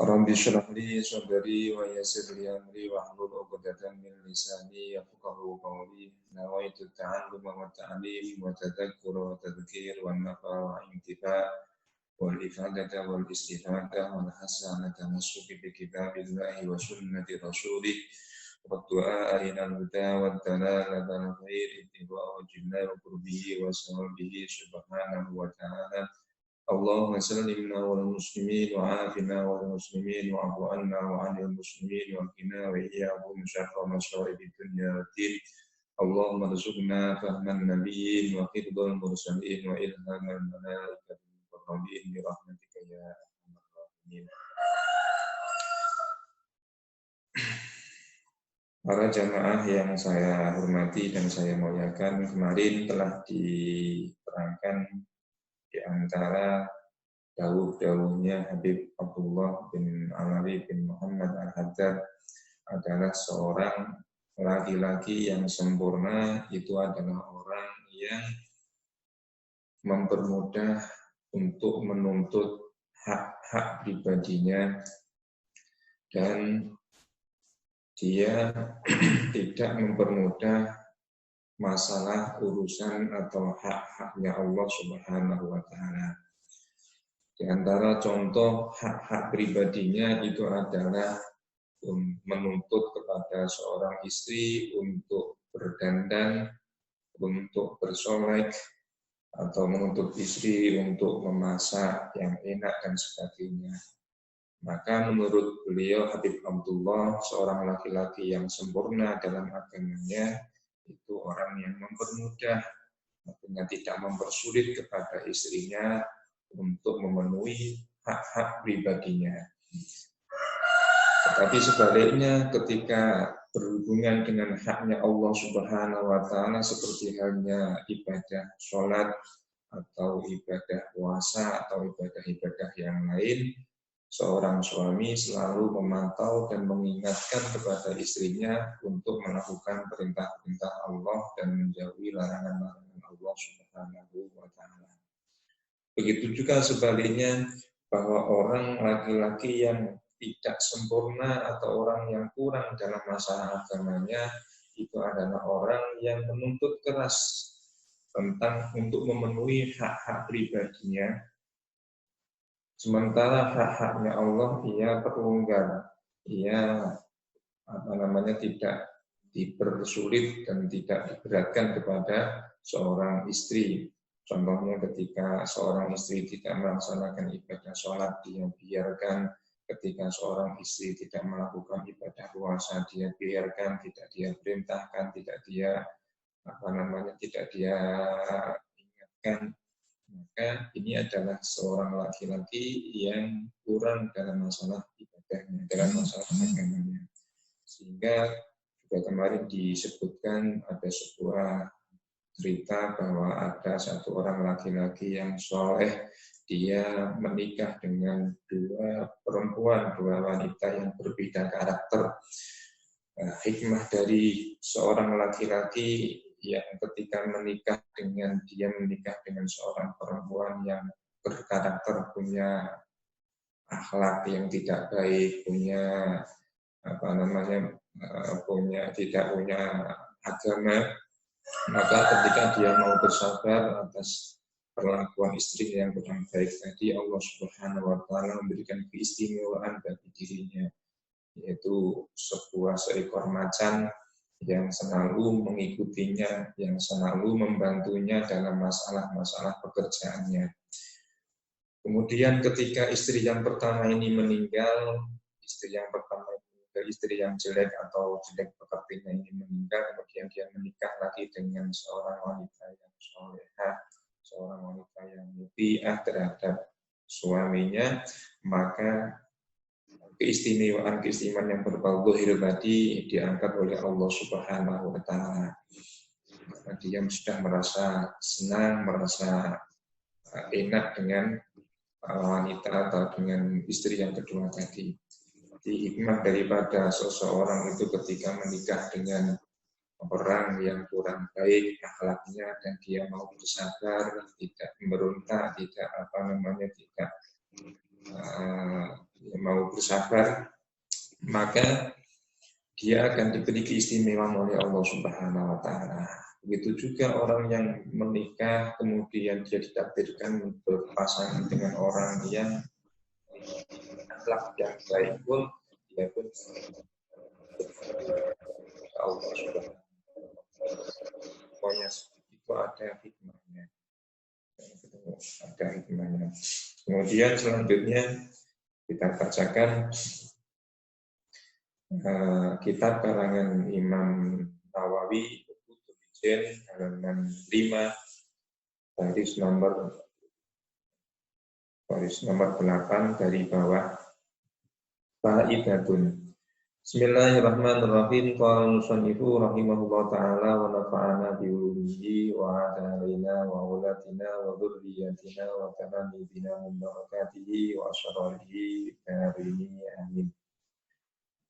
Rabbi shrah li sadri wa yassir li amri wahlul 'uqdatam min lisani yafqahu qawli. Nawaitu ta'alluma wa ta'lim wa tadhakkura wa tadhkir wa nafa wa intifa wal ifadata wal istifada wal hasanata nasuki bi kitabillahi wa sunnati rasulih wa du'a ila al-huda wa dalalata al-khair ittiba'a wajibna wa qurbihi wa sahabihi subhanahu wa ta'ala. Allahumma sallimna wal muslimin wa afina wal muslimin wa afu anna wa anil muslimin wa qina wa iyyahum syarra masyaribid dunya waddin. Allahumma rzuqna fahman nabiyyin wa hifdzal mursalin wa ilhamal malaikatil muqarrabin bi rahmatika ya arhamar rahimin. Para jamaah yang saya hormati dan saya muliakan, kemarin telah diterangkan di antara dawuh-dawuhnya Habib Abdullah bin Alawi bin Muhammad Al-Haddad adalah seorang laki-laki yang sempurna. Itu adalah orang yang mempermudah untuk menuntut hak-hak pribadinya dan dia tidak mempermudah masalah urusan atau hak-haknya Allah Subhanahu wa Ta'ala. Di antara contoh hak-hak pribadinya itu adalah menuntut kepada seorang istri untuk berdandan, untuk bersolek, atau menuntut istri untuk memasak yang enak dan sebagainya. Maka menurut beliau Habib Abdullah, seorang laki-laki yang sempurna dalam agamanya, itu orang yang mempermudah, artinya tidak mempersulit kepada istrinya untuk memenuhi hak-hak pribadinya. Tetapi sebaliknya ketika berhubungan dengan haknya Allah Subhanahu wa Ta'ala seperti halnya ibadah sholat atau ibadah puasa atau ibadah-ibadah yang lain, seorang suami selalu memantau dan mengingatkan kepada istrinya untuk melakukan perintah-perintah Allah dan menjauhi larangan-larangan Allah Subhanahu wa Ta'ala. Begitu juga sebaliknya, bahwa orang laki-laki yang tidak sempurna atau orang yang kurang dalam masalah agamanya itu adalah orang yang menuntut keras tentang untuk memenuhi hak-hak pribadinya. Sementara hak-haknya Allah ia perlonggar, ia tidak dipersulit dan tidak diberatkan kepada seorang istri. Contohnya ketika seorang istri tidak melaksanakan ibadah sholat, dia biarkan. Ketika seorang istri tidak melakukan ibadah puasa, dia biarkan, tidak dia perintahkan, tidak dia ingatkan. Maka ini adalah seorang laki-laki yang kurang dalam masalah ibadahnya, dalam masalah agamanya. Sehingga juga kemarin disebutkan ada sebuah cerita bahwa ada satu orang laki-laki yang soleh, dia menikah dengan dua wanita yang berbeda karakter. Hikmah dari seorang laki-laki yang ketika menikah dengan seorang perempuan yang berkarakter, punya akhlak yang tidak baik, tidak punya agama, maka ketika dia mau bersabar atas perlakuan istrinya yang kurang baik tadi, Allah Subhanahu wa Ta'ala memberikan keistimewaan bagi dirinya, yaitu seekor macan yang selalu mengikutinya, yang selalu membantunya dalam masalah-masalah pekerjaannya. Kemudian ketika istri yang pertama ini meninggal, istri yang pertama istri yang jelek atau jelek pekertinya ini meninggal, kemudian dia menikah lagi dengan seorang wanita yang solehah, seorang wanita yang muti'ah terhadap suaminya, maka keistimewaan yang berbau zahir tadi diangkat oleh Allah Subhanahu wa taala. Dia sudah merasa senang, merasa enak dengan wanita atau dengan istri yang kedua tadi. Jadi hikmah daripada seseorang itu ketika menikah dengan orang yang kurang baik akhlaknya dan dia mau bersabar, tidak memberontak, tidak tidak mau bersabar, maka dia akan diberi keistimewaan oleh Allah Subhanahu wa taala. Begitu juga orang yang menikah kemudian dia ditakdirkan berpasangan dengan orang yang akhlak yang baik pun dia pun Allah Subhanahu pokoknya itu ada hikmahnya. Ada hikmahnya. Kemudian selanjutnya kita bacakan kitab karangan Imam Nawawi halaman 5 baris nomor 8 dari bawah. Faidatun. Bismillahirrahmanirrahim. Qala musannifu rahimahullah ta'ala wa nafa'ana bi ulumihi wa alaina wa aulatina wa dzurriyyatina wa tamami bina min barakatihi wa asrarihi darini amin.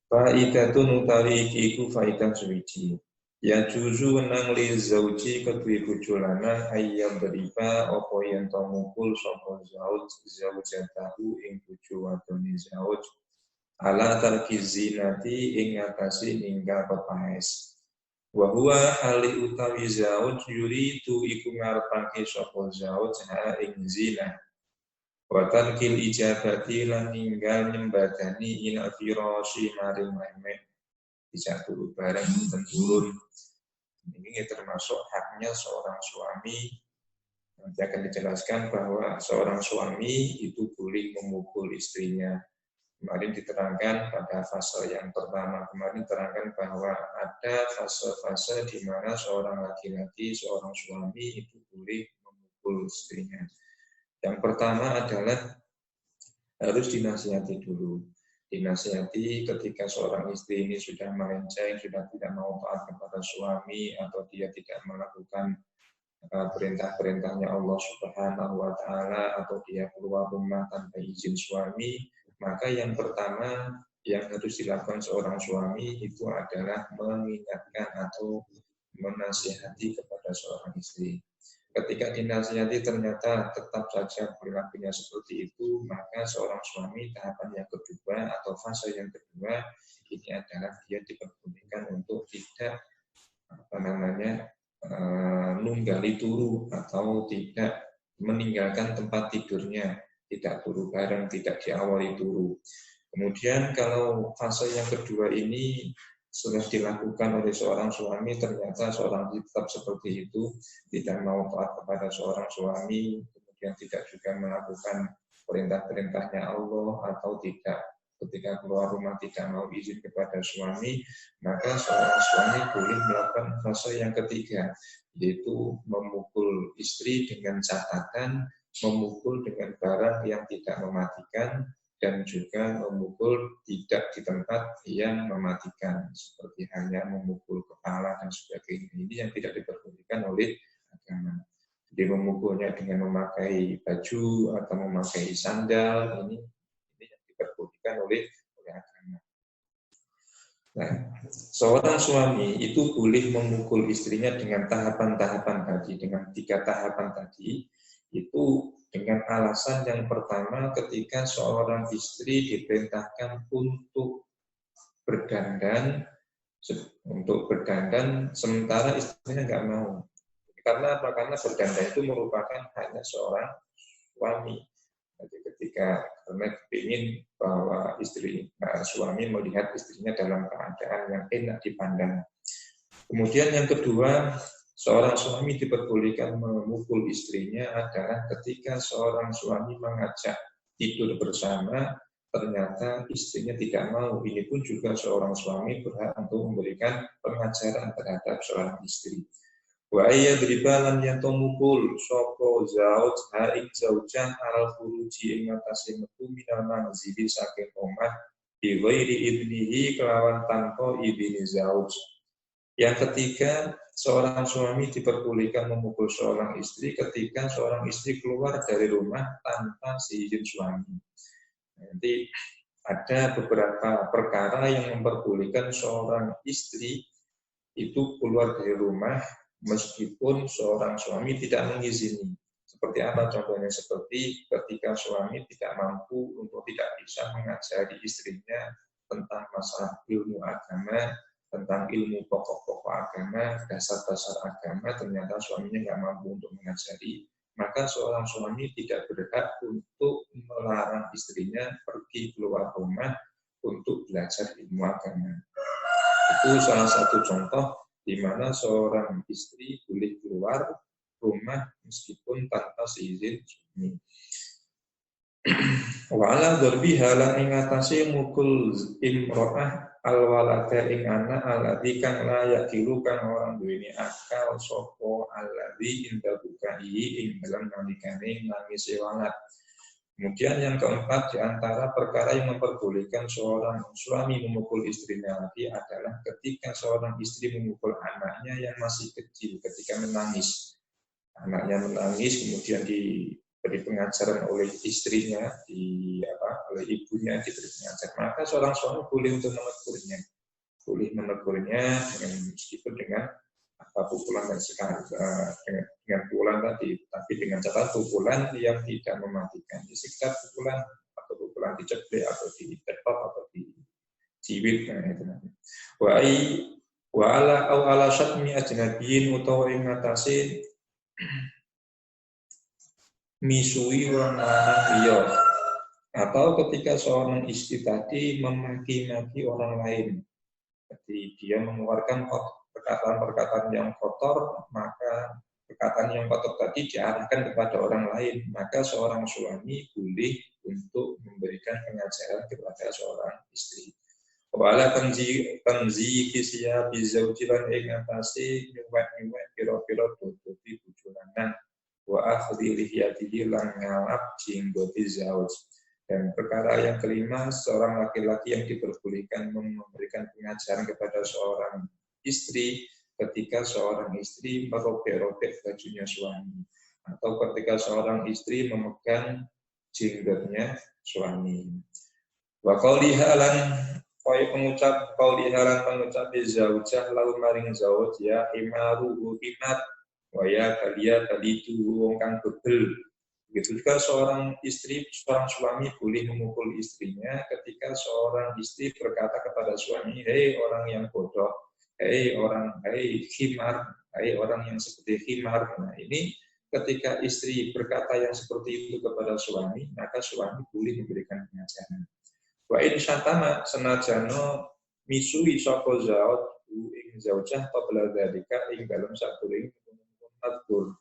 Faidatun utawi iku faidah suwiji. Ya juzu nang li zauji kedue bojo lanang ayam beriba apa yen to mukul sapa zaujatahu ing bojo wadone zauj ala tarki zinati ing atase ninggal pepaes. Wa huwa hali utawi zauj yuridu iku ngarepake sapa zauj ha ing zina. Wa tarkil ijabati lan ninggal nyembadani ila firasyi maring memek. Bisa turun bareng turun. Ini termasuk haknya seorang suami. Nanti akan dijelaskan bahwa seorang suami itu boleh memukul istrinya. Kemarin diterangkan pada fase yang pertama, kemarin diterangkan bahwa ada fase-fase di mana seorang laki-laki, seorang suami itu boleh memukul istrinya. Yang pertama adalah harus dinasihati dulu. Dinasihati ketika seorang istri ini sudah melenceng, sudah tidak mau taat kepada suami, atau dia tidak melakukan perintah-perintahnya Allah Subhanahu wa taala, atau dia keluar rumah tanpa izin suami, maka yang pertama yang harus dilakukan seorang suami itu adalah mengingatkan atau menasihati kepada seorang istri. Ketika dinasihati ternyata tetap saja perilakunya seperti itu, maka seorang suami tahapan yang kedua atau fase yang kedua ini adalah dia diperbolehkan untuk tidak nunggali turu atau tidak meninggalkan tempat tidurnya, tidak turu bareng, tidak diawali turu. Kemudian kalau fase yang kedua ini sudah dilakukan oleh seorang suami, ternyata seorang tetap seperti itu, tidak mau taat kepada seorang suami, kemudian tidak juga melakukan perintah-perintahnya Allah, atau tidak ketika keluar rumah tidak mau izin kepada suami, maka seorang suami boleh melakukan fase yang ketiga, yaitu memukul istri dengan catatan memukul dengan barang yang tidak mematikan, dan juga memukul tidak di tempat yang mematikan, seperti hanya memukul kepala dan sebagainya. Ini yang tidak diperbolehkan oleh agama. Jadi memukulnya dengan memakai baju atau memakai sandal, ini yang diperbolehkan oleh agama. Nah, seorang suami itu boleh memukul istrinya dengan tahapan-tahapan tadi, dengan 3 tahapan tadi, itu dengan alasan yang pertama ketika seorang istri diperintahkan untuk berdandan sementara istrinya nggak mau. Karena apa? Karena berdandan itu merupakan hanya seorang suami. Jadi ketika karena ingin bahwa suami melihat istrinya dalam keadaan yang enak dipandang, Kemudian yang kedua, seorang suami diperbolehkan memukul istrinya adalah ketika seorang suami mengajak tidur bersama, ternyata istrinya tidak mau. Ini pun juga seorang suami berhak untuk memberikan pengajaran terhadap seorang istri. Wa ayyadribalan yang tomukul soko zauj haing zaujah al furuji ing atase metu minal manzili saking omah bi ghairi idnihi kelawan tanpa idini zauj. Yang ketiga, seorang suami diperbolehkan memukul seorang istri ketika seorang istri keluar dari rumah tanpa seizin suami. Nanti ada beberapa perkara yang memperbolehkan seorang istri itu keluar dari rumah meskipun seorang suami tidak mengizini. Seperti apa contohnya? Seperti ketika suami tidak mampu untuk tidak bisa mengajari istrinya tentang masalah ilmu agama, tentang ilmu pokok-pokok agama, dasar-dasar agama, ternyata suaminya nggak mampu untuk mengajari, maka seorang suami tidak berhak untuk melarang istrinya pergi keluar rumah untuk belajar ilmu agama. Itu salah satu contoh di mana seorang istri boleh keluar rumah meskipun tanpa seizin suami. Wala berbiha lan ing atase mukul imro'ah alwalada ing anak alladzi kang layak dilu kang orang duweni akal sapa alladzi inda bukai ing dalam nalikane nangis walat. Kemudian yang keempat, di antara perkara yang memperbolehkan seorang suami memukul istrinya lagi adalah ketika seorang istri memukul anaknya yang masih kecil ketika menangis. Anaknya menangis, kemudian diberi pengajaran oleh istrinya, oleh ibunya diberi pengajaran. Maka seorang suami boleh untuk menegurnya dengan meskipun dengan pukulan dan sekarang dengan pukulan tadi, tapi dengan catatan pukulan yang tidak mematikan. Sekitar pukulan atau pukulan diceplek atau ditetok atau dijiwit, itu nanti. Wa ala syatmi ajnabiyin utawa ing ngatasi misui orang lanang liya, atau ketika seorang istri tadi memaki-maki orang lain, jadi dia mengeluarkan perkataan-perkataan yang kotor, maka perkataan yang kotor tadi diarahkan kepada orang lain, maka seorang suami boleh untuk memberikan pengajaran kepada seorang istri. Wala tanzi kisya bizauji lan ing atase nyuwek-nyuwek pira-pira tutupi bojo lanang wa akhdhi lihiyatihi lan ngalap jenggote zauj. Dan perkara yang kelima, seorang laki-laki yang diperbolehkan memberikan pengajaran kepada seorang istri ketika seorang istri merobek-robek bajunya suami, atau ketika seorang istri memegang jenggotnya suami. Wa qauliha lan pengucap zaujah lalu maring zauj ya imaru imat wa ya kalia kalitu wong kang bebel. Begitu juga seorang suami boleh memukul istrinya ketika seorang istri berkata kepada suami, hei orang yang bodoh, hei khimar, hei orang yang seperti khimar. Nah ini ketika istri berkata yang seperti itu kepada suami, maka suami boleh memberikan pengajaran. Wa in syatama senajano misui sapa zauj ing zaujah qabla dzalika ing dalem sakuring madkur.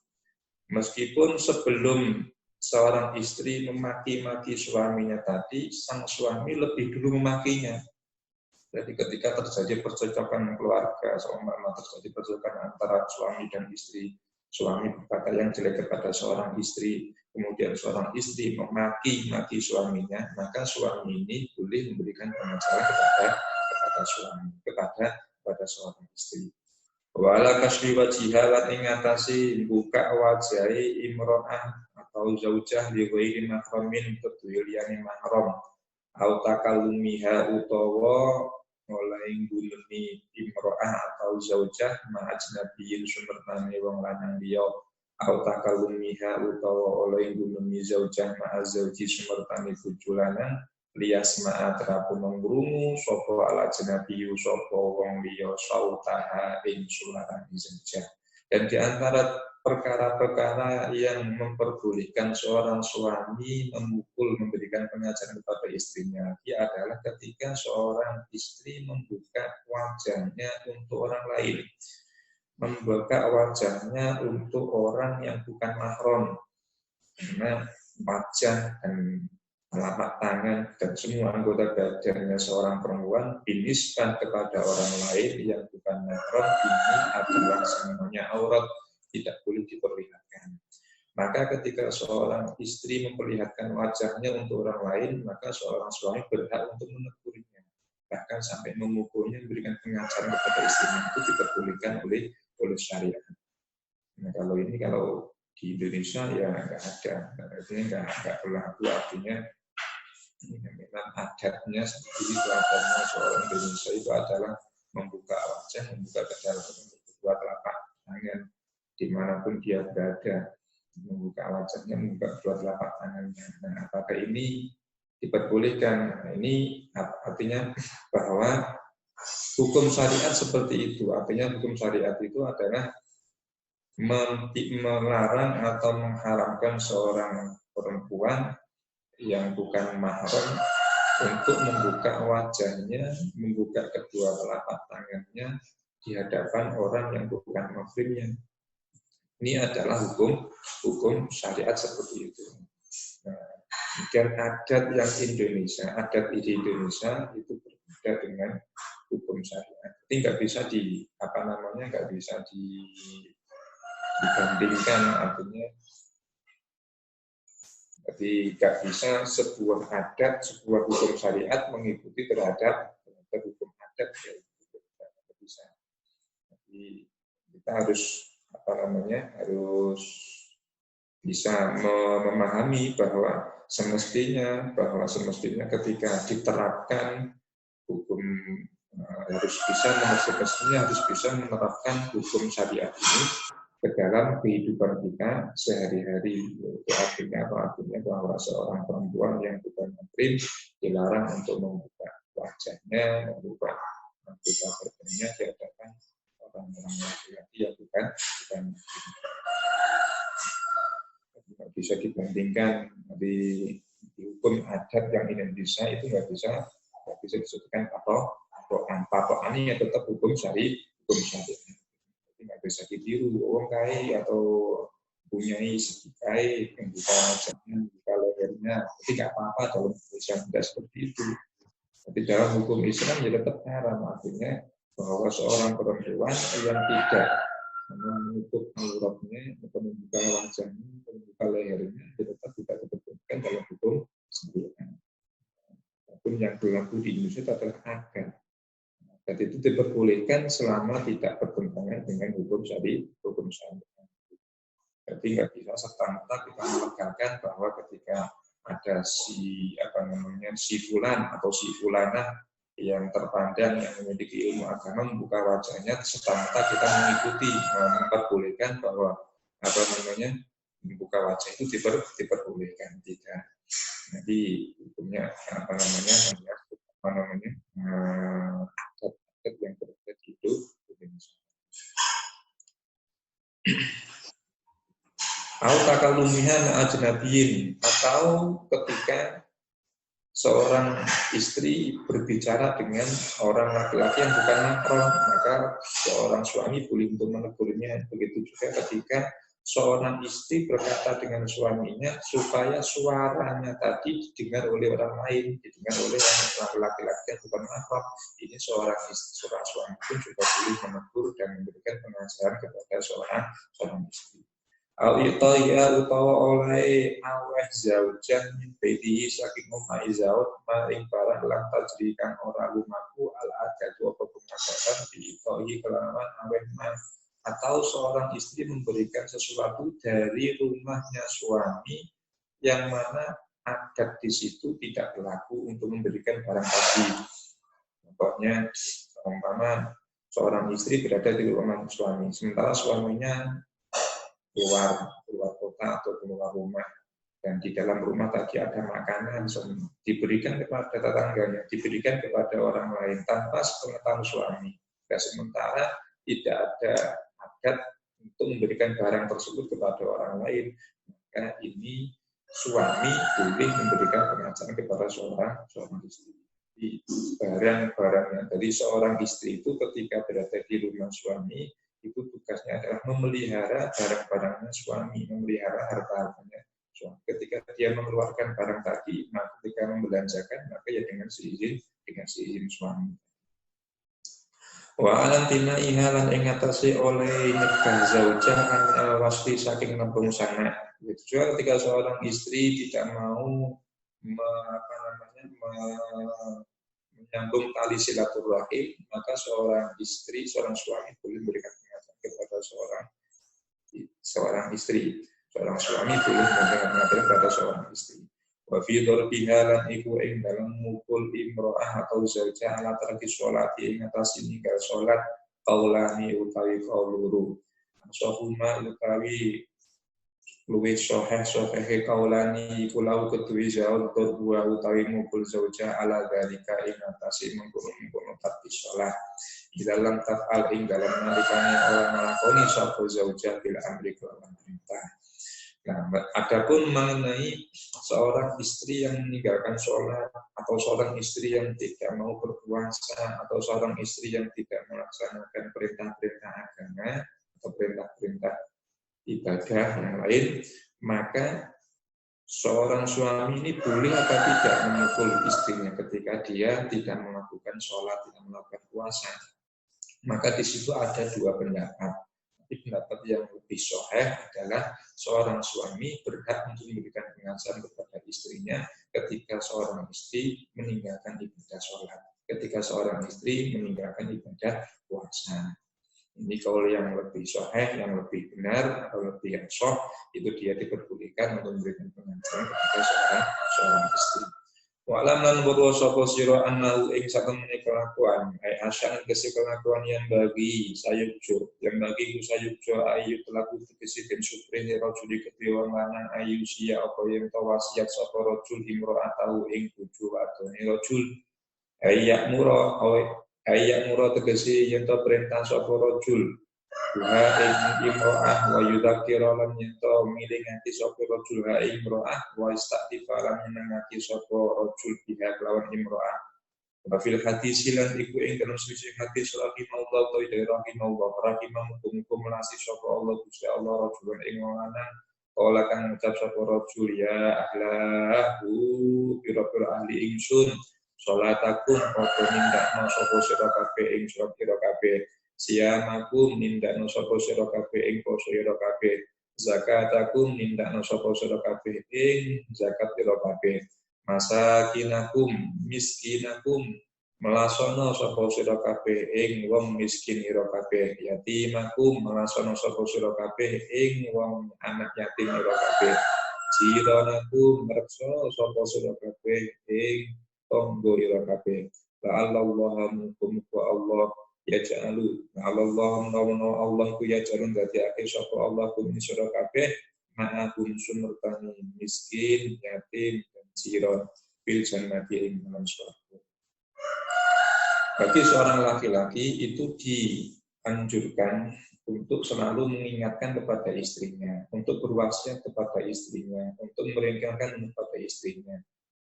Meskipun sebelum seorang istri memaki-maki suaminya tadi, sang suami lebih dulu memakinya. Jadi ketika terjadi percekcokan keluarga, terjadi percekcokan antara suami dan istri, suami berkata yang jelek kepada seorang istri, kemudian seorang istri memaki-maki suaminya, maka suami ini boleh memberikan pengajaran kepada seorang istri. Wala kasri wajihah lan ing ngatasi buka wajahi imro'ah atau zaujah li ghairi mahramin kedue liyane mahram au takalumiha utawa mulai gulemi imro'ah atau zaujah ma ajnabiyin sumertane wong lanang liya au takalumiha utawa oleh gulemi zaujah ma zauji sumertane bojo lanang lias ma'a terapu mengrungu sopo ala jenabiyu sopo wong liya sautaha ing suarane zaujah. Dan di antara perkara-perkara yang memperbolehkan seorang suami memukul, memberikan pengajaran kepada istrinya, dia adalah ketika seorang istri membuka wajahnya untuk orang lain, membuka wajahnya untuk orang yang bukan mahram, karena wajah dan telapak tangan dan semua anggota badannya seorang perempuan dinisbahkan kepada orang lain yang bukan mahram ini adalah semuanya aurat, tidak boleh diperlihatkan. Maka ketika seorang istri memperlihatkan wajahnya untuk orang lain, maka seorang suami berhak untuk menegurnya, bahkan sampai memukulnya, memberikan pengajaran kepada istrinya, itu diperbolehkan oleh syariat. Nah, kalau di Indonesia ya nggak ada, artinya nggak berlaku, artinya memang adatnya seperti itu, adatnya seorang Indonesia itu adalah membuka wajah, membuka kedua telapak tangan dimanapun dia berada, membuka wajahnya, membuka kedua telapak tangannya. Nah, apakah ini diperbolehkan? Nah, ini artinya bahwa hukum syariat seperti itu, artinya hukum syariat itu adalah melarang atau mengharamkan seorang perempuan yang bukan mahram untuk membuka wajahnya, membuka kedua telapak tangannya di hadapan orang yang bukan mahramnya. Ini adalah hukum syariat seperti itu. Nah, dan adat yang Indonesia, adat di Indonesia itu berbeda dengan hukum syariat. Jadi nggak bisa nggak bisa dibandingkan, artinya jadi nggak bisa sebuah adat, sebuah hukum syariat mengikuti terhadap hukum adat, ya nggak bisa. Jadi kita harus harus bisa memahami bahwa semestinya ketika diterapkan hukum harus bisa menerapkan hukum syariat ini ke dalam kehidupan kita sehari-hari. Itu artinya bahwa seorang perempuan yang bukan mahram dilarang untuk membuka wajahnya, membuka badannya di hadapan orang-orang laki-laki yang bukan nggak bisa dibandingkan di hukum adat yang Indonesia itu nggak bisa disebutkan atau patokannya tetap hukum syariat. Jadi nggak bisa ditiru orang kai atau punyai segi kai membuka wajahnya, membuka lehernya, jadi nggak apa-apa dalam Indonesia, tidak seperti itu. Tapi dalam hukum Islam ya tetap haram, artinya bahwa seorang perempuan yang tidak menutup auratnya atau membuka wajahnya, membuka lehernya, tetap tidak diperbolehkan dalam hukum syariat. Hukum yang berlaku di Indonesia adalah adat. Dan itu diperbolehkan selama tidak bertentangan dengan hukum syariat. Jadi nggak bisa serta-merta kita melegakan bahwa ketika ada si fulan atau si fulanah yang terpandang yang memiliki ilmu agama membuka wajahnya, serta-merta kita mengikuti, memperbolehkan bahwa membuka wajah itu diperbolehkan, tidak. Jadi hukumnya yang berada di Indonesia. Atau ketika seorang istri berbicara dengan orang laki-laki yang bukan mahram, maka seorang suami boleh untuk menegurnya. Begitu juga ketika seorang istri berkata dengan suaminya supaya suaranya tadi didengar oleh orang lain, didengar oleh laki-laki yang bukan mahram. Ini seorang suami pun juga boleh menegur dan memberikan pengajaran kepada seorang istri. Al-Itaya utawa oleh aweh zaujan min baitihi saking omahe zaud maring barang lan tajrikan ora lumaku al-adatu apa pengadakan diitohi kelawan aweh man, atau seorang istri memberikan sesuatu dari rumahnya suami yang mana adat di situ tidak berlaku untuk memberikan barang tadi. Contohnya, umpama seorang istri berada di rumah suami, sementara suaminya keluar kota atau keluar rumah, dan di dalam rumah tadi ada makanan diberikan kepada tetangganya, diberikan kepada orang lain tanpa sepengetahuan suami. Dan sementara tidak ada adat untuk memberikan barang tersebut kepada orang lain, maka ini suami boleh memberikan pengajaran kepada seorang istri. Barang-barangnya dari seorang istri itu ketika berada di rumah suami, itu tugasnya adalah memelihara barang-barangnya suami, memelihara harta-hartanya suami. Ketika dia mengeluarkan barang tadi, maka ketika membelanjakan, maka ya dengan seizin suami. Wa alantina ihalan ing atase oleh nyegah zaujah an wasli saking nembung sana. Itu juga ketika seorang istri tidak mau menyambung tali silaturahim, maka seorang istri, seorang suami boleh memberikan pengajaran kepada seorang istri. Seorang suami boleh memberikan pengajaran kepada seorang istri. Wa fi dzarbiha lan iku ing dalam mukul imro'ah atau zaujah ala tarki sholat ing atas ninggal sholat qaulani utawi qauluru. Sahuma utawi luwih soheh kaulani iku lau kedue zaud dua utawi mukul zaujah ala dzalika ing atase mengkono tapi salat di dalam tafal ing dalam nalikane orang nglakoni sapa zaujah bil amri kelawan perintah. Nah, adapun mengenai seorang istri yang meninggalkan sholat atau seorang istri yang tidak mau berpuasa atau seorang istri yang tidak melaksanakan perintah-perintah agama atau perintah-perintah ibadah yang lain, maka seorang suami ini boleh atau tidak memukul istrinya ketika dia tidak melakukan sholat, tidak melakukan puasa. Maka di situ ada dua pendapat. Tapi pendapat yang lebih sahih adalah seorang suami berhak untuk memberikan pengajaran kepada istrinya ketika seorang istri meninggalkan ibadah sholat, ketika seorang istri meninggalkan ibadah puasa. Ini kalau yang lebih sahih, yang lebih benar atau lebih sah, itu dia diperbolehkan untuk memberikan pengajaran kepada seorang istri. Wa'lam lan wa sapa sira annahu ing satemene kelakuan ai asyan kese kelakuan yang bagi sayukjo yang bagi ku sayukjo ayu telaku tegese den supre rajuli kedhe wong lanang ayu sia apa yen to wasiat sapa rajul imro'atahu ing bojo wadone rajul ayak mura tegese yen to perintah sapa rajul Duha ing imro'ah wa yudhakira lan nyento milingati sapa rajul ha imro'ah wa istaghfar lan menengati sapa rajul biha kelawan imro'ah. Wa fil hadis lan iku ing dalam sisi hadis rahimahullah ta rahimahullah rahimahum melasi sapa Allah Gusti Allah rajul ing lanang kala kang ngucap sapa rajul ya ahlahu pira-pira ahli ingsun salatakum padha nindakno sapa sira kabeh ing sira kabeh siamakum nindakno sapa sira kabeh ing poso sira kabeh zakatakum nindakno sapa sira kabeh ing zakat sira kabeh masakinakum miskinakum melasono sapa sira kabeh ing wong miskin sira kabeh yatimakum melasono sapa sira kabeh ing wong anak yatim sira kabeh jiranakum reksa sapa sira kabeh ing tangga sira kabeh la'allahu mukum wa Allah ya ja'alu Allah Allah ku ya jalun dadi akeh sapa Allah kum sira kabeh ma'akum sumurtani miskin yatim dan jiran bil jannati ing dalam surga. Bagi seorang laki-laki itu dianjurkan untuk selalu mengingatkan kepada istrinya, untuk berwasiat kepada istrinya, untuk memerintahkan kepada istrinya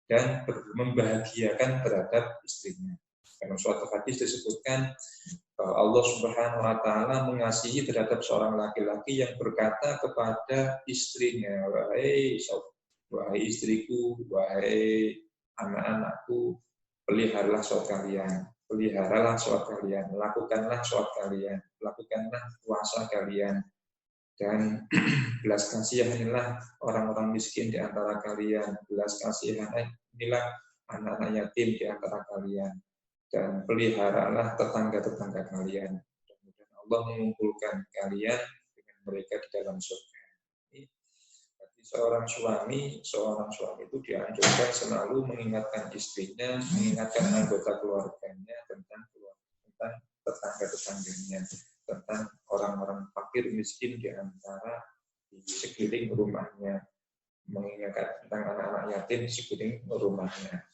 dan membahagiakan terhadap istrinya. Dalam suatu hadis disebutkan Allah Subhanahu wa taala mengasihi terhadap seorang laki-laki yang berkata kepada istrinya, wahai istriku, wahai anak-anakku, peliharalah sholat kalian, lakukanlah sholat kalian, lakukanlah puasa kalian, dan belas kasihanilah orang-orang miskin di antara kalian, belas kasihanilah anak-anak yatim di antara kalian, dan peliharalah tetangga-tetangga kalian. Mudah-mudahan Allah mengumpulkan kalian dengan mereka di dalam surga. Bagi seorang suami itu dianjurkan selalu mengingatkan istrinya, mengingatkan anggota keluarganya tentang tetangga-tetangganya, tentang orang-orang fakir miskin di antara di sekeliling rumahnya, mengingatkan tentang anak-anak yatim di sekeliling rumahnya.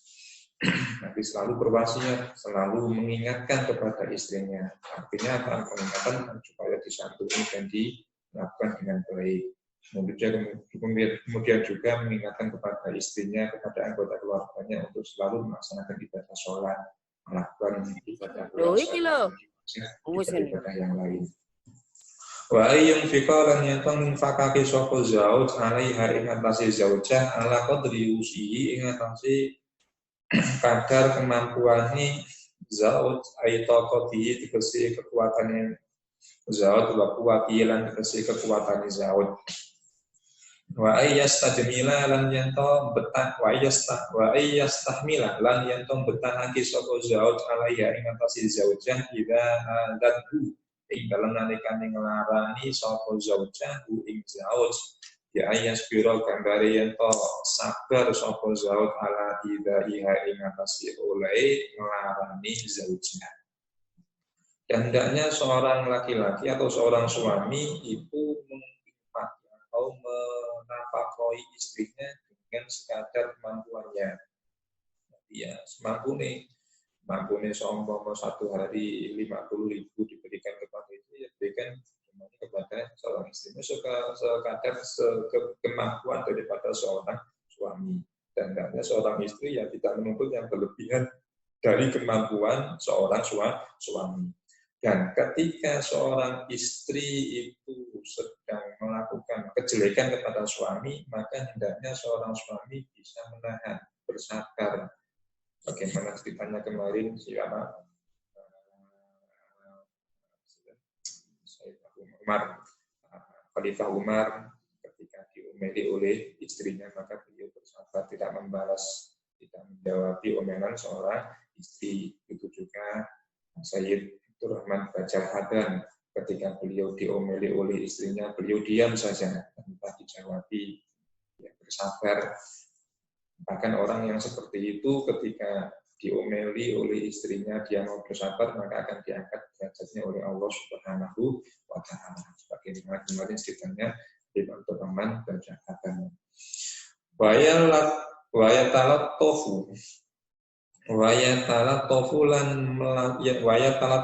Nabi selalu berwasiat, selalu mengingatkan kepada istrinya. Artinya apa? Pengingatan supaya disantuni dan lakukan dengan baik. Kemudian juga mengingatkan kepada istrinya, kepada anggota keluarganya untuk selalu melaksanakan ibadah sholat, melakukan ibadah puasa, ibadah yang lain. Wa ayyun fiqalan yantang fakake sapa zauj alaiha ing atase zaujah ala qadri usihi ing atase kadar kemampuane zauj aitaqati dikese kekuatane zauj wa kuwati lan dikese kekuatane zauj wa ayyastajmila lan yanto betah wa ayyastahmila lan yanto betahake sapa zauj alaiha ing atase zaujah ida hadatu ing dalem nalikane nglarani sapa zaujah ing zauj ya ayas biro gambare yen to sabar sapa zauj ala idaiha ing atase oleh nglarani zaujah. Dan hendaknya seorang laki-laki atau seorang suami itu menginfakkan atau menafkahi istrinya dengan sekadar kemampuannya. Ya, mampunya seumpama satu hari 50.000 diberikan kepada itu, ya berikan kepada seorang istri. Sekadar kemampuan daripada seorang suami. Dan hendaknya seorang istri yang tidak menuntut yang berlebihan dari kemampuan seorang suami. Dan ketika seorang istri itu sedang melakukan kejelekan kepada suami, maka hendaknya seorang suami bisa menahan, bersabar. Bagaimana ceritanya kemarin siapa Umar, Khalifah Umar ketika diomeli oleh istrinya, maka beliau bersabar, tidak membalas, tidak menjawab omelan seorang istri. Itu juga Sayyid Abdurrahman Bajal Hadan ketika beliau diomeli oleh istrinya, beliau diam saja tanpa dijawabi, ya, bersabar. Bahkan orang yang seperti itu ketika diomeli oleh istrinya dia mau bersabar, maka akan diangkat derajatnya oleh Allah Subhanahu wa taala. Sebagaimana kemarin ceritanya di teman berjahatan. Wayatalat tofu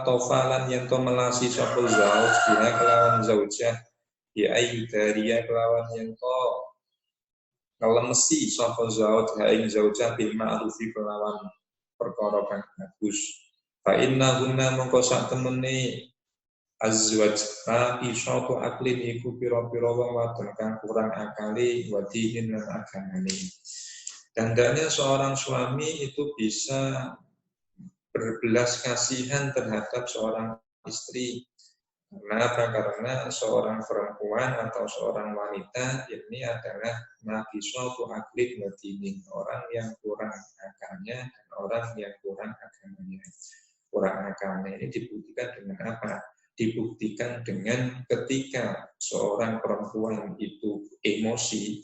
tofalan yang to melasi sapa zauj dina kelawan zaujah ya ayu dariya kelawan yang to ngelemesi sapa zauj ing zaujah bil ma'rufi kelawan perkara kang bagus. Fa inna hunna mongko sak temene azwaj fa isatu aklin iku pira-pira wong wadon kang kurang akali wa dinin lan agamane. Dan hendaknya seorang suami itu bisa berbelas kasihan terhadap seorang istri. Karena seorang perempuan atau seorang wanita ini adalah naqisatul aqli wa dinin, orang yang kurang akalnya dan orang yang kurang agamanya. Kurang akalnya ini dibuktikan dengan apa? Dibuktikan dengan ketika seorang perempuan itu emosi,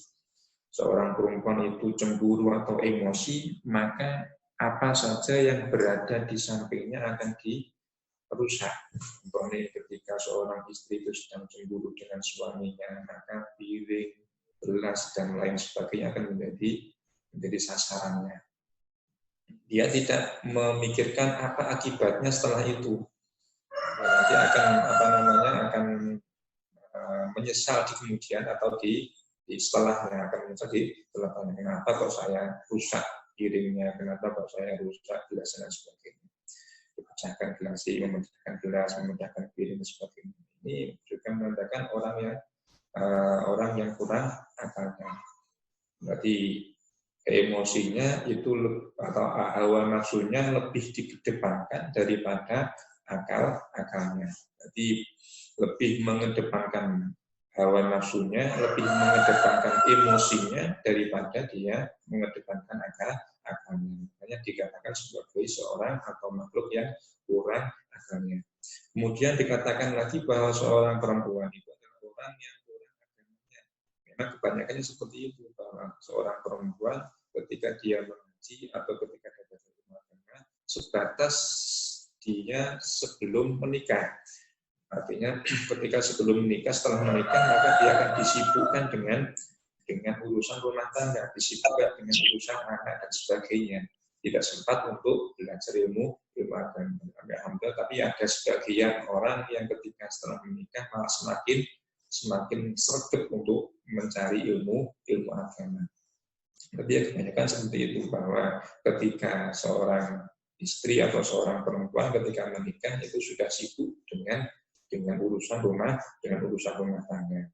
seorang perempuan itu cemburu atau emosi, maka apa saja yang berada di sampingnya akan dirusak. Contohnya ketika seorang istri itu sedang cemburu dengan suaminya, maka piring, gelas, dan lain sebagainya akan menjadi sasarannya. Dia tidak memikirkan apa akibatnya setelah itu. Nanti akan menyesal di kemudian atau di setelahnya, akan menyesal di setelahnya. Kenapa kok saya rusak piringnya, kenapa kok saya rusak gelas dan sebagainya. Memecahkan gelas, memecahkan piring dan sebagainya. Ini juga menandakan orang yang kurang akalnya. Berarti emosinya itu atau hawa nafsunya lebih dikedepankan daripada akalnya. Jadi lebih mengedepankan hawa nafsunya, lebih mengedepankan emosinya daripada dia mengedepankan akalnya. Makanya dikatakan sebagai seorang atau makhluk yang kurang akalnya. Kemudian dikatakan lagi bahwa seorang perempuan itu adalah orang yang kurang agamanya. Memang kebanyakannya seperti itu, bahwa seorang perempuan ketika dia mengaji atau ketika dia belajar agama sebatas dia sebelum menikah. Artinya ketika sebelum menikah, setelah menikah, maka dia akan disibukkan dengan urusan rumah tangga, disibukkan dengan urusan anak dan sebagainya. Tidak sempat untuk belajar ilmu agama. Alhamdulillah, tapi ada sebagian orang yang ketika setelah menikah malah semakin semakin sregep untuk mencari ilmu agama. Tapi ya kebanyakan seperti itu, bahwa ketika seorang istri atau seorang perempuan ketika menikah itu sudah sibuk dengan urusan rumah tangga.